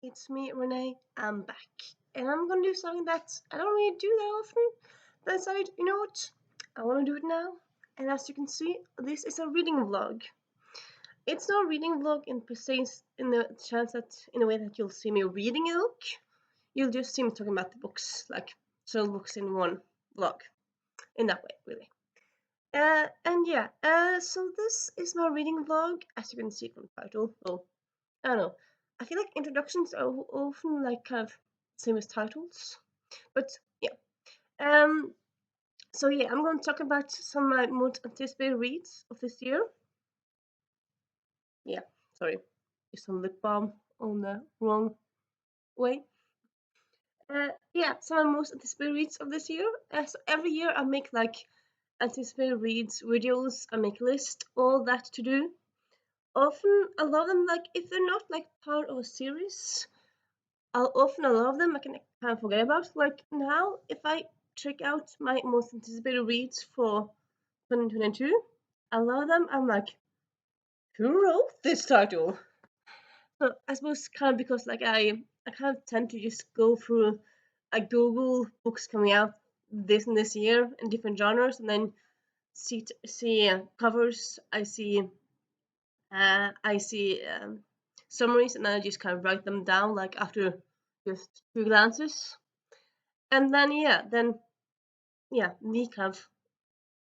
it's me, Renee. I'm back. And I'm gonna do something that I don't really do that often. But I decided, you know what? I wanna do it now. And as you can see, this is a reading vlog. It's not a reading vlog in precise in the chance that in a way that you'll see me reading a book. You'll just see me talking about the books, like 12 books in one vlog. In that way, really. So this is my reading vlog, as you can see from the title. Well, I don't know. I feel like introductions are often like kind of same as titles, but yeah. Um. So yeah, I'm going to talk about some of my most anticipated reads of this year. Yeah. Sorry, just some lip balm on the wrong way. Yeah, some of my most anticipated reads of this year. So every year I make like anticipated reads videos. I make a list, all that to do. Often a lot of them, like if they're not like part of a series, a lot of them I can kind of forget about. Like now, if I check out my most anticipated reads for 2022, a lot of them I'm like, who wrote this title? So I suppose kind of because like I kind of tend to just go through, I Google books coming out this year in different genres, and then see covers. I see summaries, and then I just kind of write them down like after just two glances, and then me kind of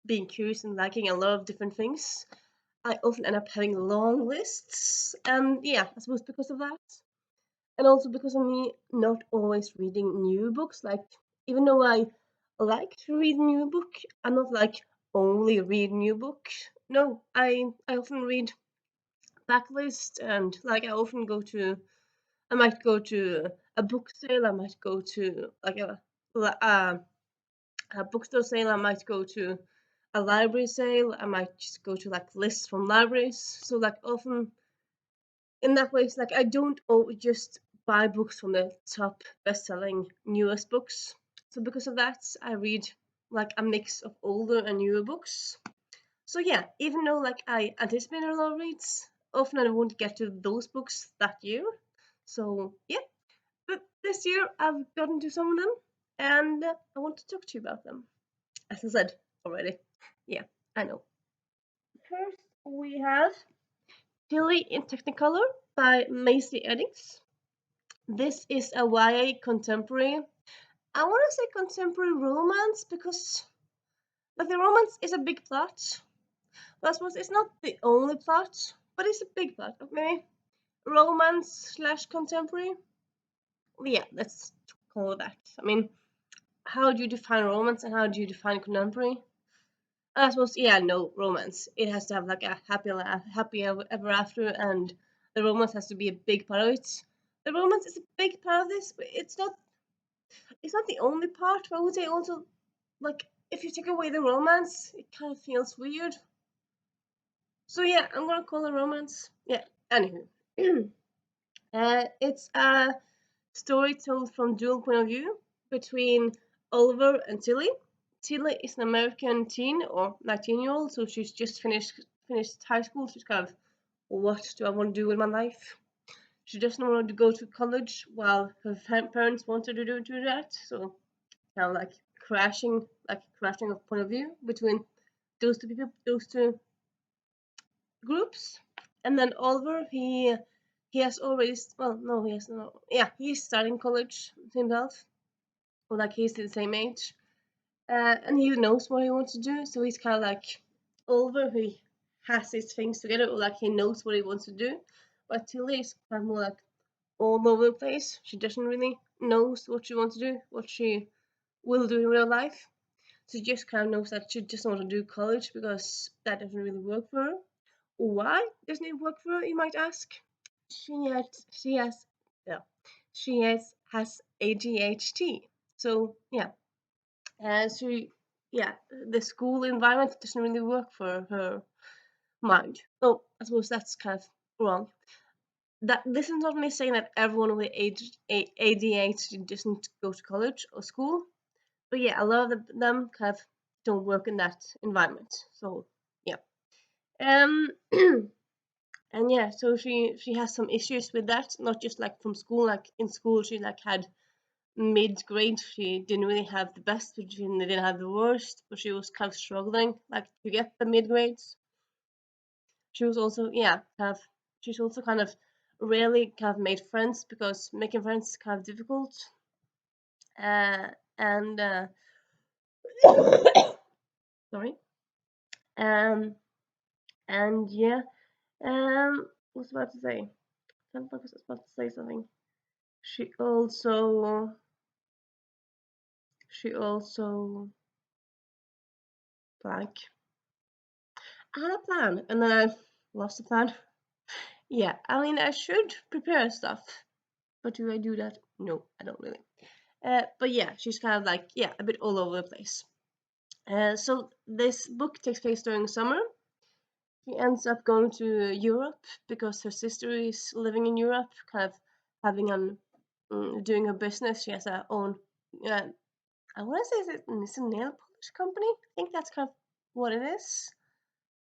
being curious and liking a lot of different things, I often end up having long lists. And yeah, I suppose because of that. And also because of me not always reading new books. Like, even though I like to read new book, I'm not like only read new book. No, I often read backlist, and like I might go to a book sale, I might go to like a bookstore sale, I might go to a library sale, I might just go to like lists from libraries. So like often in that way, it's like I don't just buy books from the top best-selling newest books. So because of that, I read like a mix of older and newer books. So yeah, even though like I anticipate a lot of reads, often I won't get to those books that year. So yeah, but this year I've gotten to some of them, and I want to talk to you about them. As I said already. Yeah, I know. First, we have Tilly in Technicolor by Maisie Eddings. This is a YA contemporary. I want to say contemporary romance because, like, the romance is a big plot. But I suppose it's not the only plot, but it's a big plot. Maybe romance slash contemporary. Yeah, let's call it that. I mean, how do you define romance and how do you define contemporary? I suppose, yeah, no, romance. It has to have like a happy ever after, and the romance has to be a big part of it. The romance is a big part of this, but it's not the only part. But I would say also, like, if you take away the romance, it kind of feels weird. So yeah, I'm gonna call it romance. Yeah. Anywho, it's a story told from dual point of view between Oliver and Tilly. Tilly is an American teen or 19-year-old, so she's just finished high school. She's kind of, what do I want to do with my life? She doesn't want to go to college while her parents want her to do that. So kind of like crashing of point of view between those two groups. And then Oliver, he has already, well, no, he has no, yeah, he's starting college himself, or like he's the same age, and he knows what he wants to do. So he's kind of like Oliver, who has his things together, or like he knows what he wants to do. But Tilly is kind of more like all over the place. She doesn't really knows what she wants to do, what she will do in real life. She just kind of knows that she doesn't want to do college because that doesn't really work for her. Why doesn't it work for her, you might ask? She has yeah, has ADHD. So yeah, she yeah, the school environment doesn't really work for her mind. Oh, I suppose that's kind of wrong. That this is not me saying that everyone with ADHD doesn't go to college or school, but yeah, a lot of them kind of don't work in that environment. So yeah. Um And yeah, so she has some issues with that, not just like from school. Like in school, she like had mid grade. She didn't really have the best, but she didn't have the worst. But she was kind of struggling like to get the mid grades. She was also she's also kind of rarely kind of made friends because making friends is kind of difficult. Uh, and sorry. Um, and yeah. What was I about to say? I felt like I was about to say something. She also she also like I had a plan and then I lost the plan. Yeah, I mean I should prepare stuff, but do I do that? No, I don't really. But yeah, she's kind of like a bit all over the place. So this book takes place during summer. She ends up going to Europe because her sister is living in Europe, kind of having doing her business. She has her own. Uh, I want to say it's a nail polish company. I think that's kind of what it is.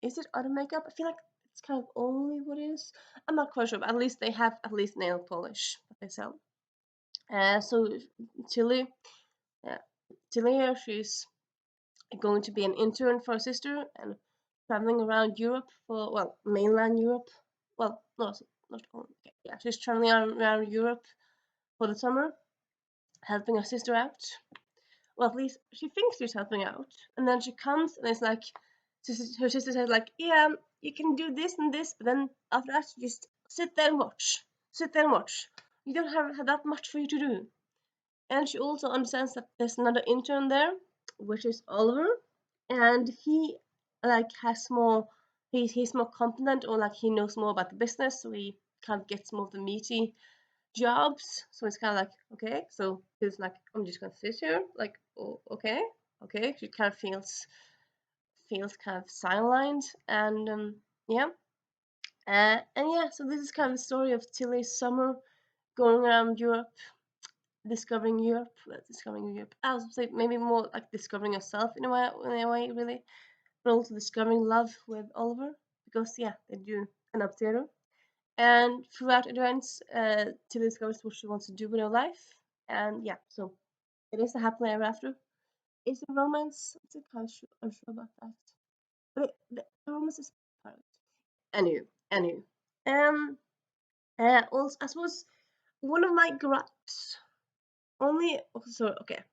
Is it auto makeup? I feel like it's kind of only what it is. I'm not quite sure, but at least they have at least nail polish that they sell. So Tilly, uh, Tilly here, she's going to be an intern for her sister and traveling around Europe for mainland Europe. Well, no, not only. Okay, yeah, she's traveling around Europe for the summer, helping her sister out. Well, at least she thinks she's helping out, and then she comes and it's like her sister says like, yeah, you can do this and this, but then after that you just sit there and watch, sit there and watch. You don't have that much for you to do. And she also understands that there's another intern there, which is Oliver, and he like has more. He's more competent, or like he knows more about the business, so he kind of gets more of the meaty jobs. So it's kind of like, okay, so he's like, I'm just gonna sit here, like, oh, okay, okay. She kind of feels kind of sidelined, and yeah, and yeah. So this is kind of the story of Tilly's summer going around Europe, discovering Europe, discovering Europe. I would say maybe more like discovering yourself in a way, really, but also discovering love with Oliver because yeah, they do end up together. And throughout events, Tilly discovers what she wants to do with her life, and yeah, so it is a happily ever after. Is it romance? I'm kind of unsure about that, but the romance is part of it. Anyway. Um, also, I suppose one of my gripes, only, so, okay,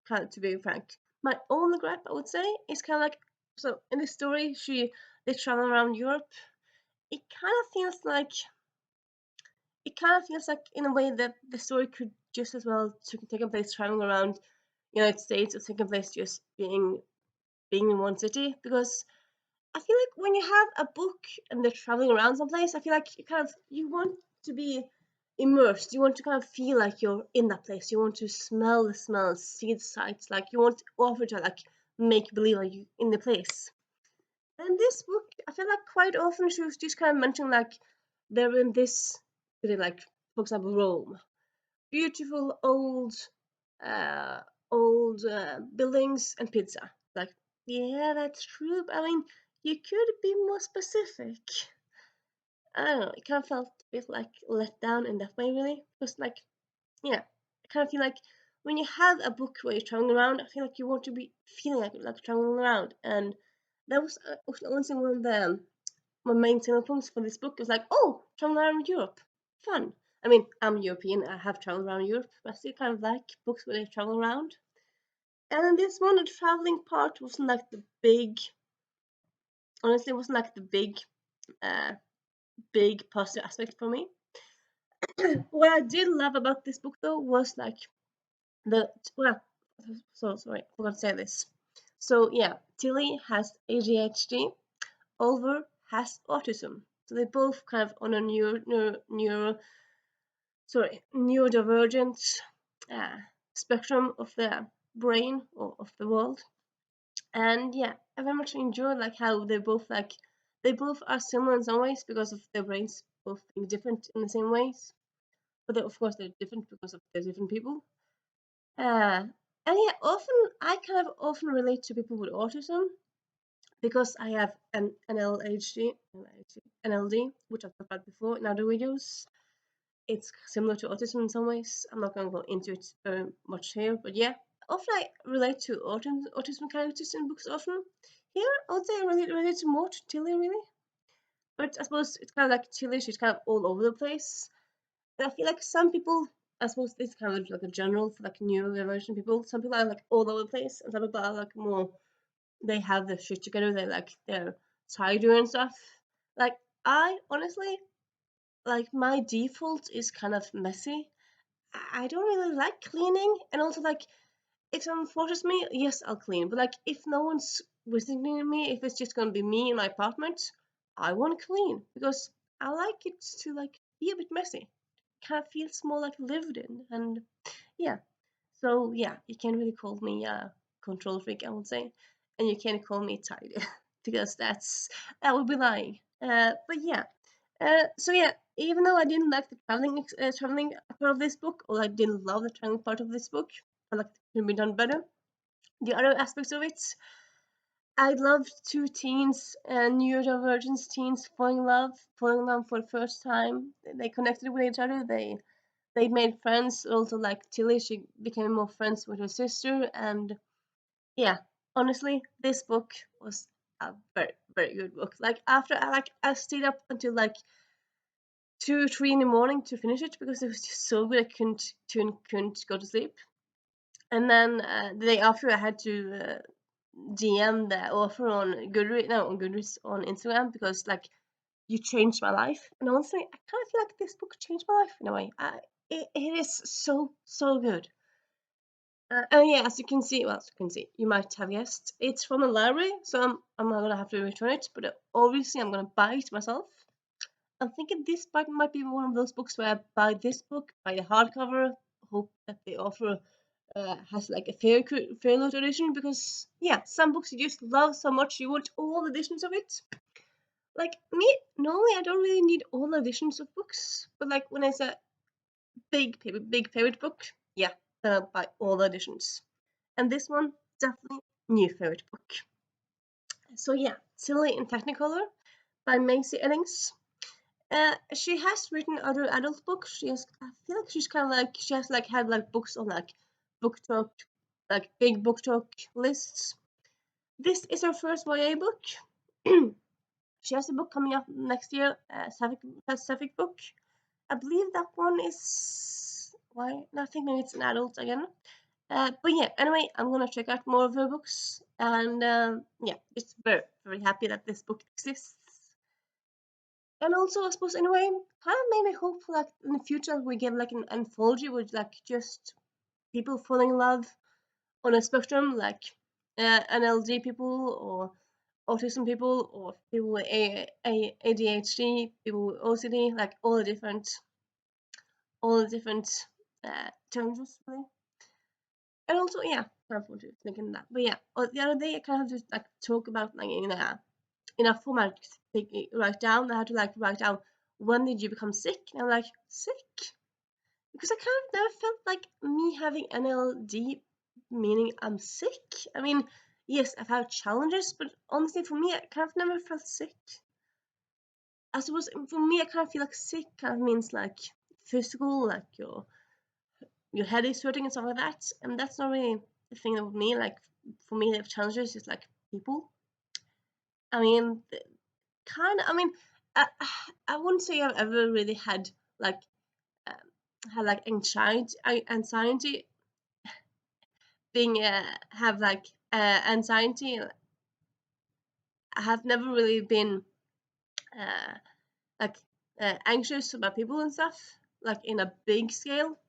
kind of to be frank, my only gripe I would say is kind of like, so in this story, they travel around Europe. It kind of feels like, in a way that the story could just as well take place traveling around United States or taking place just being in one city because I feel like when you have a book and they're traveling around someplace, I feel like you want to be immersed. You want to kind of feel like you're in that place. You want to smell the smells, see the sights. Like you want to offer to like make believe like you in the place. And this book, I feel like quite often she was just kind of mentioning like they're in this city, like for example Rome, beautiful uh, old buildings and pizza. Like, yeah, that's true. But I mean, you could be more specific. I don't know. It kind of felt a bit like let down in that way, really. Because, like, yeah, I kind of feel like when you have a book where you're traveling around, I feel like you want to be feeling like traveling around. And that was also one of the my main selling points for this book. Is like, oh, traveling around Europe, fun. I mean, I'm European. I have traveled around Europe, but I still kind of like books where they travel around. And in this one, the traveling part wasn't like the big. Honestly, it wasn't like the uh, big positive aspect for me. What I did love about this book though was like the well, so sorry, I forgot to say this. So yeah, Tilly has ADHD. Oliver has autism. So they both kind of on a neurodivergent uh, spectrum of the brain or of the world. And yeah, I very much enjoyed like how they both are similar in some ways because of their brains both being different in the same ways. But of course they're different because of they're different people. And yeah, often I kind of often relate to people with autism because I have an NLD, which I've talked about before in other videos. It's similar to autism in some ways. I'm not going to go into it very much here, but yeah, often I relate to autism characters in books. Often here, I would say I relate to more to Tilly really, but I suppose it's kind of like Tilly. She's kind of all over the place. And I feel like some people, I suppose this is kind of like a general for like neurodivergent people. Some people are like all over the place, and some people are like more. They have their shit together. They like their tidy and stuff. Like I honestly, like my default is kind of messy. I don't really like cleaning, and also like if someone forces me, yes, I'll clean. But like if no one's visiting me, if it's just gonna be me in my apartment, I won't clean because I like it to like be a bit messy. Kind of feels more like lived in, and yeah. So yeah, you can't really call me a control freak, I would say, and you can't call me tidy because that would be lying. But yeah, so yeah, even though I didn't like the traveling part of this book, or I didn't love the traveling part of this book, I like it could be done better. The other aspects of it, I loved two teens, neurodivergent teens falling in love for the first time. They connected with each other. They made friends. Also, like Tilly, she became more friends with her sister, and yeah, honestly, this book was a very good book. Like after I stayed up until like 2, 3 in the morning to finish it because it was just so good. I couldn't go to sleep. And then the day after, I had to DM the author on Goodreads on Instagram because like you changed my life. And honestly, I kind of feel like this book changed my life in a way. It is so good. And yeah, as you can see, you might have guessed, it's from a library, so I'm not gonna have to return it. But obviously, I'm gonna buy it myself. I'm thinking this might be one of those books where I buy this book, buy the hardcover, hope that the author has like a fair note edition because yeah, some books you just love so much you want all editions of it. Like me, normally I don't really need all editions of books, but like when it's a big favorite book, yeah, then I'll buy all the editions. And this one definitely new favorite book. So yeah, Tilly in Technicolor by Maisie Ellings. She has written other adult books. I feel like she's kind of like, she has like had like books on like book talk, like big book talk lists. This is her first YA book. She has a book coming up next year, Sapphic book. I believe that one is why. No, I think maybe it's an adult again. But yeah, anyway, I'm gonna check out more of her books, and yeah, just very happy that this book exists. And also, I suppose in a way, kind of made me hope for like in the future we get like an anthology with like just people falling in love on a spectrum, like NLD people or autism people or people with ADHD, people with OCD, like all the different challenges really. And also, yeah, kind of thinking that. But yeah, the other day I kind of just like talk about like in a format, write down. I had to like write down when did you become sick, and I'm like sick because I kind of never felt like me having NLD meaning I'm sick. I mean, yes, I've had challenges, but honestly, for me, I kind of never felt sick. I suppose for me, I kind of feel like sick kind of means like physical, like your head is hurting and stuff like that, and that's not really the thing with me. Like for me, the challenges is like people. I mean, kind of. I mean, I, I wouldn't say I've ever really like had anxiety being have like anxiety. I have never really been uh, like anxious about people and stuff like in a big scale.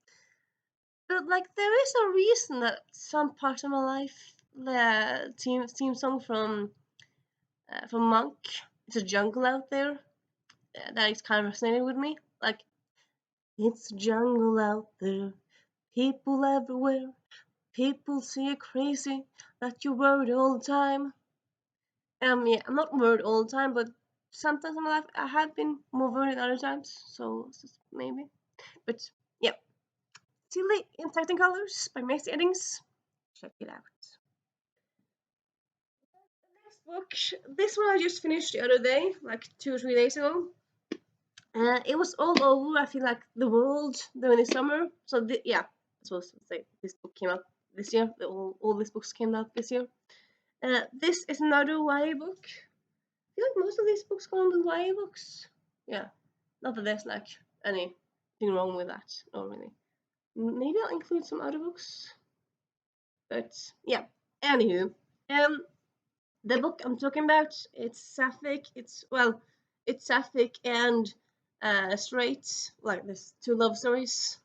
But like there is a reason that some parts of my life, the theme song from Monk, it's a jungle out there that is kind of resonating with me. Like it's jungle out there, people everywhere. People say you're crazy, that you're worried all the time. Yeah, I'm not worried all the time, but sometimes in my life I have been more worried than other times. So maybe, but yeah, Tilly in Technicolors by Macy Eddings. Check it out. book, this one I just finished the other day, like 2 or 3 days ago. It was all over, I feel like, the world during the summer. So yeah, I suppose to say this book came out this year. All these books came out this year. This is another YA book. I feel like most of these books go on the YA books. Yeah, not that there's like anything wrong with that, not really. Maybe I'll include some other books, but yeah. Anywho, the book I'm talking about, it's sapphic. It's sapphic and straight. Like there's two love stories.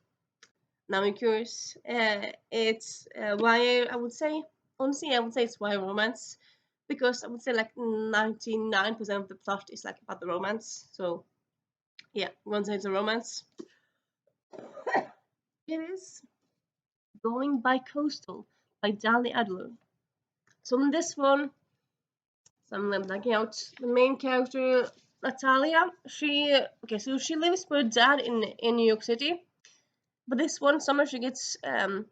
Now I'm curious. It's YA. I would say honestly, I would say it's YA romance because I would say like 99% of the plot is like about the romance. So yeah, one say it's a romance. It is Going by Coastal by Dali Adler. So in this one, so I'm blanking out the main character, Natalia. So she lives with her dad in New York City, but this one summer she gets an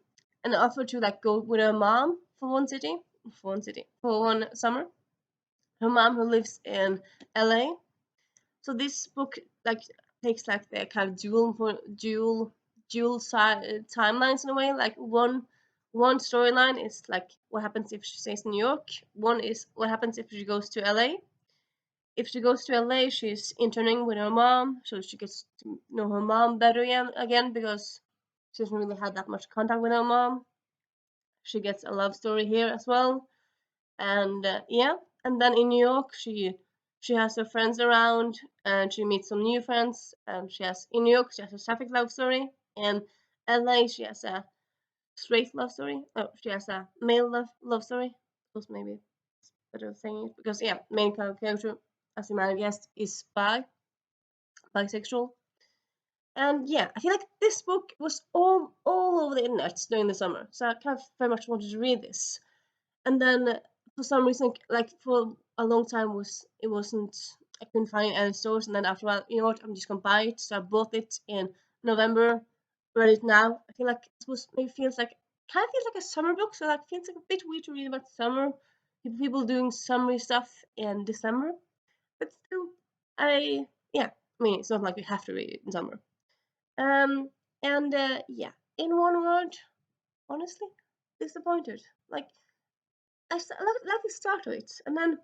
offer to like go with her mom for one summer. Her mom who lives in LA. So this book like takes like the kind of dual timelines in a way. Like one storyline is like what happens if she stays in New York. One is what happens if she goes to LA. If she goes to LA, she's interning with her mom, so she gets to know her mom better again because she doesn't really have that much contact with her mom. She gets a love story here as well, and yeah. And then in New York, she has her friends around, and she meets some new friends. And she has in New York, she has a sapphic love story. In LA, she has a straight love story. Oh, she has a male love story. Suppose maybe it's better saying it because yeah, main character, as you might have guessed, is bisexual. And yeah, I feel like this book was all over the internet during the summer, so I kind of very much wanted to read this. And then for some reason, like for a long time, it wasn't I couldn't find it in any stores. And then after a while, you know what? I'm just gonna buy it. So I bought it in November. Read it now. I feel like it was maybe feels like kind of feels like a summer book. So like feels like a bit weird to read about summer. People doing summery stuff in December, but still, I yeah. I mean, it's not like you have to read it in summer. Um, and yeah, in one word, honestly, disappointed. Like like the start of it, and then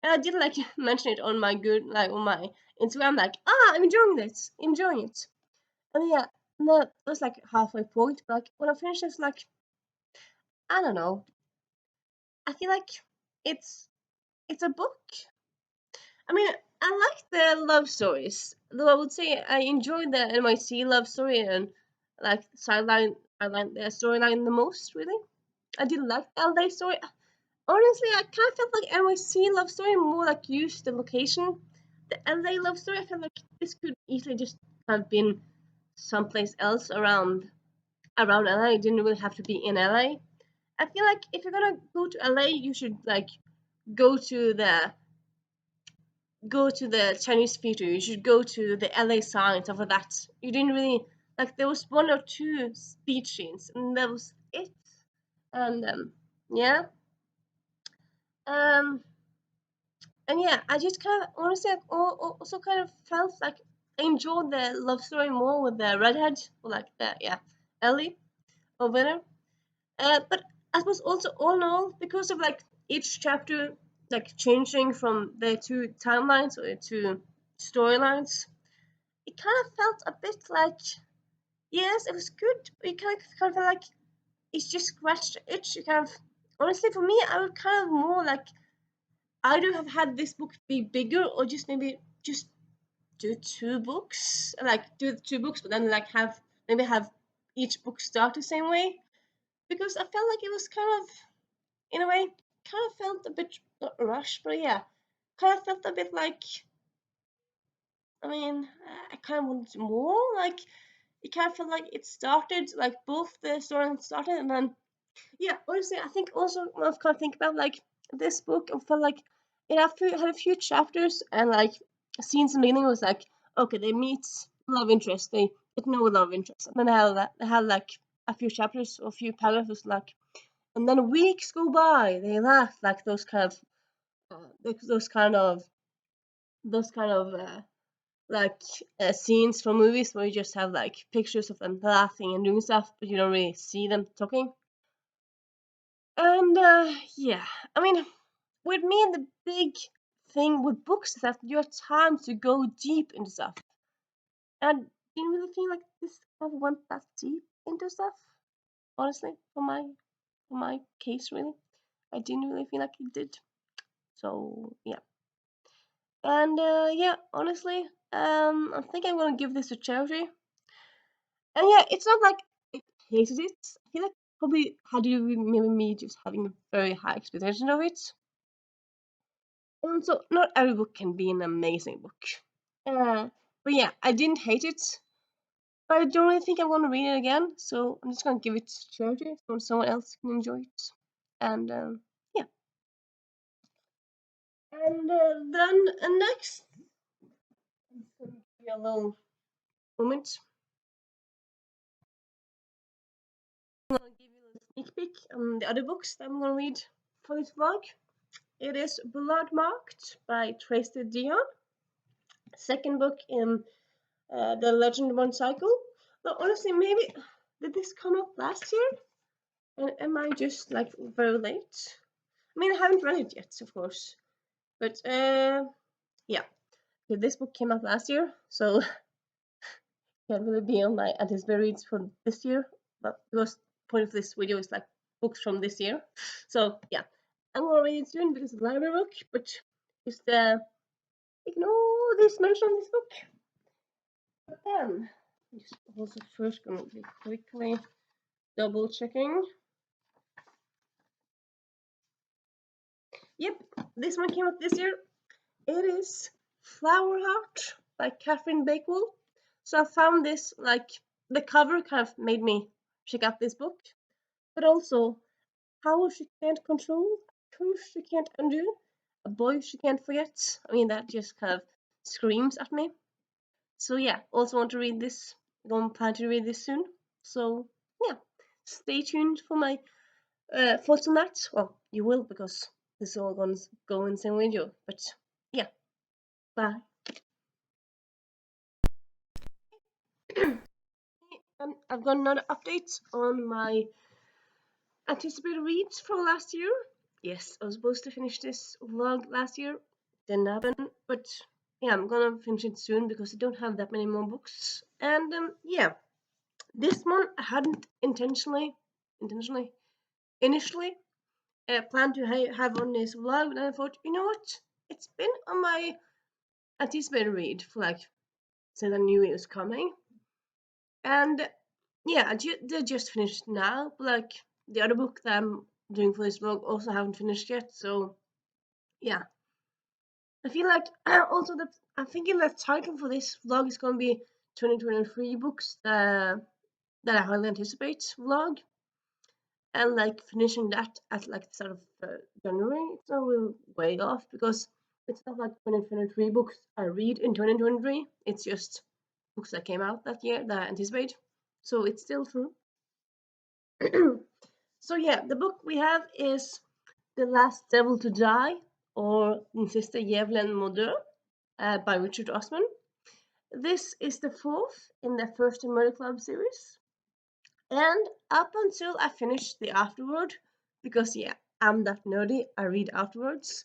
I did like mention it on my on my Instagram, like I'm enjoying it, and yeah, and then it was like halfway point, but like when I finished, it's like I don't know. I feel like it's it's a book. I mean, I like the love stories, though I would say I enjoyed the NYC love story and like I like the storyline the most. Really, I did like the LA story. Honestly, I kind of felt like NYC love story more like used the location. The LA love story, I felt like this could easily just have been someplace else around LA. It didn't really have to be in LA. I feel like if you're gonna go to LA, you should like go to the go to the Chinese theater. You should go to the LA sign, stuff like that. You didn't really like. There was one or two speed scenes, and that was it. And yeah, um, and yeah, I just kind of honestly also kind of felt like I enjoyed the love story more with the redhead, like the yeah Ellie over there. But I suppose also all in all, because of like each chapter like changing from the two timelines or the two storylines, it kind of felt a bit like yes, it was good, but it kind of felt like it's just scratched the itch. You kind of honestly for me, I would kind of more like either have had this book be bigger or just maybe just do two books, like do the two books, but then like have maybe have each book start the same way because I felt like it was kind of in a way kind of felt a bit not rushed, but yeah, kind of felt a bit like I mean I kind of wanted more. Like it kind of felt like it started like both the story started and then yeah, honestly, I think also when I've kind of think about like this book, I felt like it had a few chapters and like scenes in the beginning was like, okay, they meet love interest, they get to know love interest, and then they had like a few chapters or a few paragraphs like, and then weeks go by, they laugh like those kind of those kind of like scenes from movies where you just have like pictures of them laughing and doing stuff, but you don't really see them talking. And yeah, I mean, with me, the big thing with books is that you have time to go deep into stuff. And I didn't really feel like this kind of went that deep into stuff, honestly, for my case, really. I didn't really feel like it did. So yeah. And yeah, honestly, I think I'm gonna give this a charity. And yeah, it's not like I hated it. I feel like probably had you maybe me just having a very high expectation of it. And so not every book can be an amazing book. Uh, but yeah, I didn't hate it. But I don't really think I'm gonna read it again. So I'm just gonna give it to charity so someone else can enjoy it. And yeah. And then next, I'm just gonna give you a little moment. I'm gonna give you a little sneak peek on the other books that I'm gonna read for this vlog. It is Blood Marked by Tracy Dion. Second book in the Legend One cycle. But honestly, maybe did this come up last year? And am I just like very late? I mean, I haven't read it yet, of course. But yeah, okay, this book came out last year, so can't really be on my anticipated reads for this year. But because the point of this video is like books from this year, so yeah, I'm gonna read it soon because it's a library book. But just ignore this mention of this book. But then, I'm just also first gonna be quickly double checking. Yep, this one came out this year. It is Flower Heart by Catherine Bakewell. So I found this, like, the cover kind of made me check out this book. But also, Power She Can't Control, Curse She Can't Undo, A Boy She Can't Forget. I mean, that just kind of screams at me. So yeah, also want to read this. Going to plan to read this soon. So yeah, stay tuned for my thoughts on that. Well, you will because this is all going to go in the same video. But yeah, bye. I've got another update on my anticipated reads from last year. Yes, I was supposed to finish this vlog last year. Didn't happen, but yeah, I'm gonna finish it soon because I don't have that many more books. And yeah, this one I hadn't initially planned to have on this vlog, and I thought, you know what? It's been on my anticipated read for like since I knew it was coming. And yeah, they just finished now, but like the other book that I'm doing for this vlog also haven't finished yet. So yeah, I feel like also that I'm thinking the title for this vlog is gonna be 2023 books that I highly anticipate vlog, and like finishing that at like the start of January. It's not really way off because it's not like 2023 books I read in 2023. It's just books that came out that year that I anticipate. So it's still true. So yeah, the book we have is The Last Devil to Die, or Den siste djevelen må dø, by Richard Osman. This is the fourth in the First Murder Club series. And up until I finished the afterword, because yeah, I'm that nerdy, I read afterwards.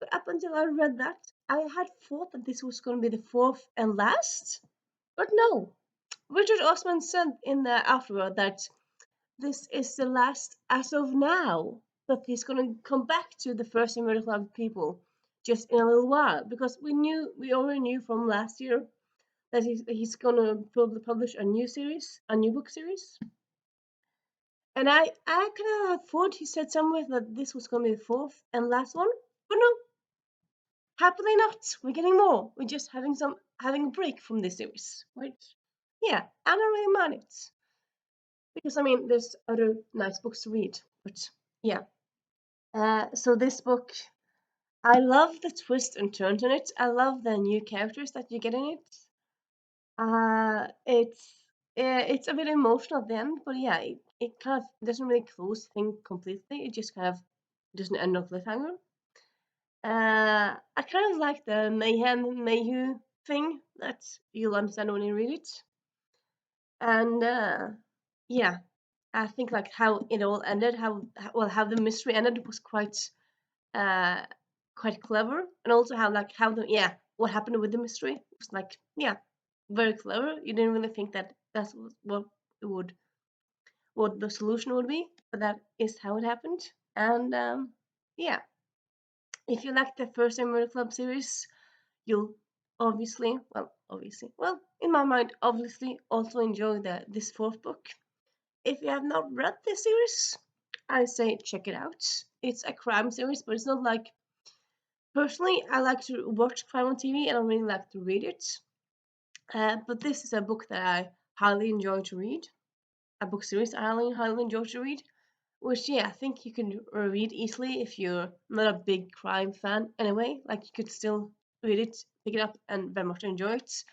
But up until I read that, I had thought that this was going to be the fourth and last. But no, Richard Osman said in the afterword that this is the last as of now, but he's gonna come back to the First Murder Club people just in a little while because we already knew from last year that he's gonna probably publish a new book series. And I kind of thought he said somewhere that this was gonna be the fourth and last one, but no, happily not. We're getting more. We're just having a break from this series, which yeah, I don't really mind it because I mean there's other nice books to read, but yeah. So this book, I love the twist and turns in it. I love the new characters that you get in it. It's a bit emotional at the end, but yeah, it kind of doesn't really close the thing completely. It just kind of doesn't end on cliffhanger. I kind of like the Mayhem Mayhew thing that you'll understand when you read it. And yeah, I think like how it all ended, how the mystery ended was uh quite clever, and also how the yeah what happened with the mystery was like yeah very clever. You didn't really think that that's what it would what the solution would be, but that is how it happened. And yeah, if you like the first Emerald Club series, you'll obviously, in my mind, obviously also enjoy this fourth book. If you have not read this series, I say check it out. It's a crime series, but it's not like personally. I like to watch crime on TV, and I really like to read it. But this is a book that I highly enjoy to read. A book series I highly enjoy to read. Which yeah, I think you can read easily if you're not a big crime fan anyway. Like you could still read it, pick it up, and very much enjoy it.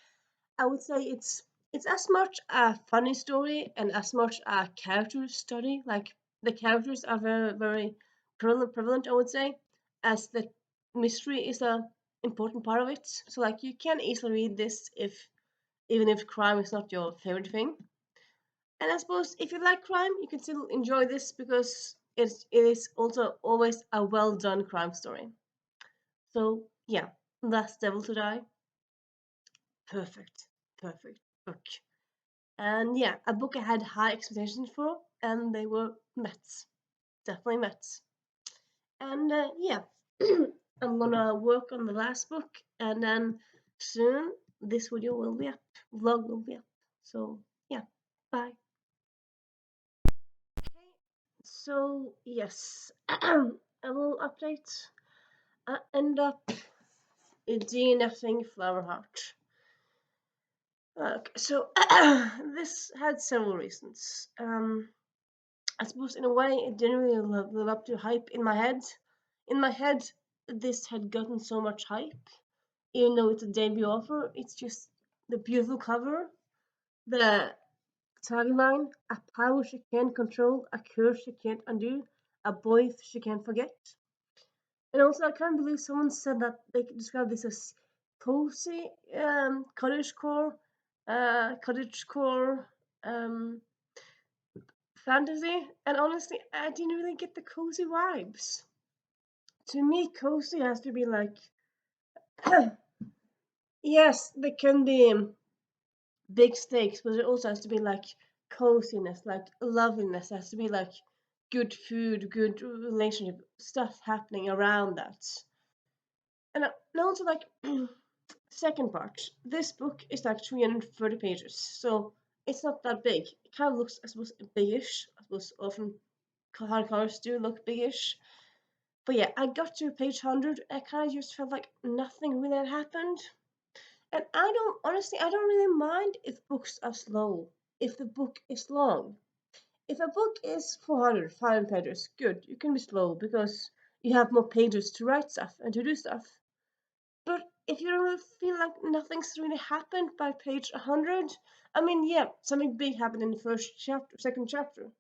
I would say it's as much a funny story and as much a character study. Like the characters are very prevalent, I would say, as the mystery is a important part of it. So like you can easily read this if even if crime is not your favorite thing. And I suppose if you like crime, you can still enjoy this because it is also always a well done crime story. So yeah, Last Devil to Die, perfect, perfect book. And yeah, a book I had high expectations for, and they were met, definitely met. And yeah, I'm gonna work on the last book, and then soon this video will be up, vlog will be up. So yeah, bye. Okay, so yes, a little update. I end up DNFing Flowerheart. Okay, so this had several reasons. I suppose in a way it didn't really live up to hype in my head. In my head, this had gotten so much hype, even though it's a debut offer. It's just the beautiful cover, the tagline: "A power she can't control, a curse she can't undo, a boy she can't forget." And also, I can't believe someone said that they could describe this as cozy, cottagecore um, fantasy. And honestly, I didn't really get the cozy vibes. To me, cozy has to be like, yes, there can be big stakes, but it also has to be like coziness, like loveliness. It has to be like good food, good relationship, stuff happening around that. And also like second part, this book is like 330 pages, so it's not that big. It kind of looks, I suppose, biggish. I suppose often hardcovers do look biggish. But yeah, I got to page 100. I kind of just felt like nothing really had happened. And I don't really mind if books are slow, if the book is long. If a book is 400, 500 pages, good, you can be slow because you have more pages to write stuff and to do stuff. But if you don't really feel like nothing's really happened by page 100, I mean, yeah, something big happened in the first chapter, second chapter.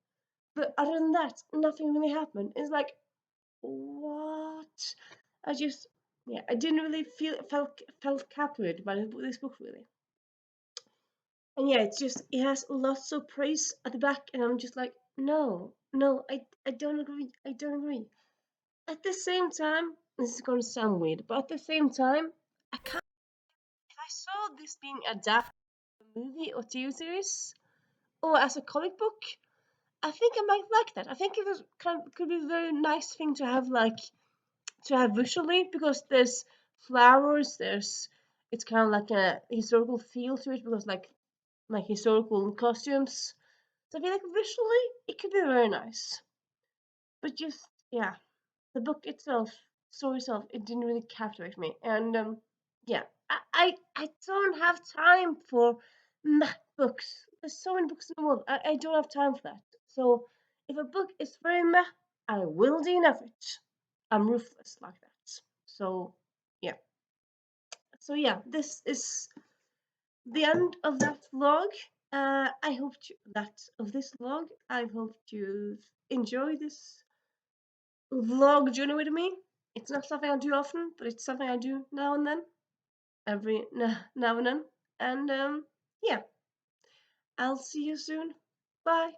But other than that, nothing really happened. It's like, what? I just, yeah, I didn't really felt captivated by this book really. And yeah, it has lots of praise at the back, and I'm just like, no, no, I don't agree. I don't agree. At the same time, this is gonna sound weird, but at the same time, I can't. If I saw this being adapted to a movie or TV series, or as a comic book, I think I might like that. I think it was could be a very nice thing to have, like to have visually, because there's flowers, there's it's kind of like a historical feel to it because like historical costumes. So I feel like visually it could be very nice. But just yeah, the book itself, story itself, it didn't really captivate me. And yeah, I don't have time for math books. There's so many books in the world. I don't have time for that. So if a book is very meh, I will DNF it. I'm ruthless like that. So yeah. So yeah, this is the end of that vlog. I hope that of this vlog. I hope you enjoy this vlog journey with me. It's not something I do often, but it's something I do now and then, every now and then. And yeah, I'll see you soon. Bye.